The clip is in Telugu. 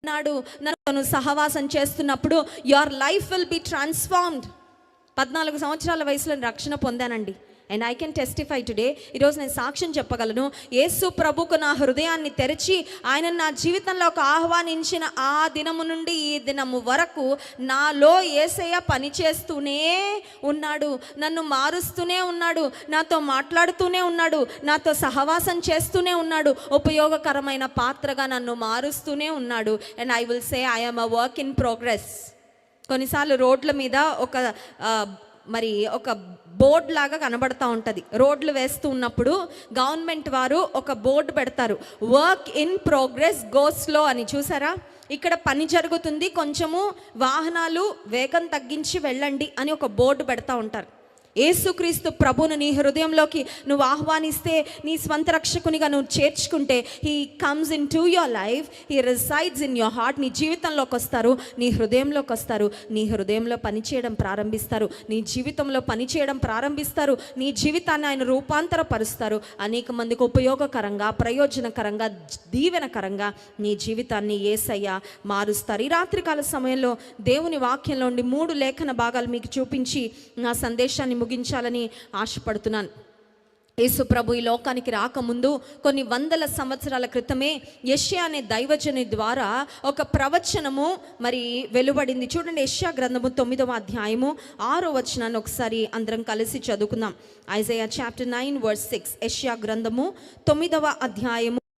నాడు నన్ను సహవాసం చేస్తున్నప్పుడు your life will be transformed. 14 సంవత్సరాల వయసులో రక్షణ పొందానండి. And I can testify today. ఈరోజు నేను సాక్ష్యం చెప్పగలను. యేసు ప్రభుకు నా హృదయాన్ని తెరిచి ఆయన నా జీవితంలోకి ఆహ్వానించిన ఆ దినము నుండి ఈ దినము వరకు నాలో యేసయ్య పనిచేస్తూనే ఉన్నాడు, నన్ను మారుస్తూనే ఉన్నాడు, నాతో మాట్లాడుతూనే ఉన్నాడు, నాతో సహవాసం చేస్తూనే ఉన్నాడు, ఉపయోగకరమైన పాత్రగా నన్ను మారుస్తూనే ఉన్నాడు. And I will say I am a work in progress. కొన్నిసార్లు రోడ్ల మీద ఒక బోర్డ్ లాగా కనబడతా ఉంటుంది. రోడ్లు వేస్తూ ఉన్నప్పుడు గవర్నమెంట్ వారు ఒక బోర్డు పెడతారు, work in progress go slow అని. చూసారా? ఇక్కడ పని జరుగుతుంది, కొంచెము వాహనాలు వేగం తగ్గించి వెళ్ళండి అని ఒక బోర్డు పెడతా ఉంటారు. యేసుక్రీస్తు ప్రభువును నీ హృదయంలోకి నువ్వు ఆహ్వానిస్తే, నీ స్వంత రక్షకునిగా నువ్వు చేర్చుకుంటే, he comes into your life, he resides in your heart. నీ జీవితంలోకి వస్తారు, నీ హృదయంలోకి వస్తారు, నీ హృదయంలో పనిచేయడం ప్రారంభిస్తారు, నీ జీవితంలో పనిచేయడం ప్రారంభిస్తారు, నీ జీవితాన్ని ఆయన రూపాంతరపరుస్తారు. అనేక మందికి ఉపయోగకరంగా, ప్రయోజనకరంగా, దీవెనకరంగా నీ జీవితాన్ని యేసయ్య మారుస్తారు. ఈ రాత్రికాల సమయంలో దేవుని వాక్యంలో ఉండి 3 లేఖన భాగాలు మీకు చూపించి నా సందేశాన్ని ముగించాలని ఆశపడుతున్నాను. యేసు ప్రభు ఈ లోకానికి రాకముందు కొన్ని వందల సంవత్సరాల క్రితమే యెషయా అనే దైవజనుని ద్వారా ఒక ప్రవచనము వెలువడింది. చూడండి, యెషయా గ్రంథము 9వ అధ్యాయము 6వ వచనాన్ని ఒకసారి అందరం కలిసి చదువుకుందాం. Isaiah chapter 9 verse 6. యెషయా గ్రంథము 9వ అధ్యాయము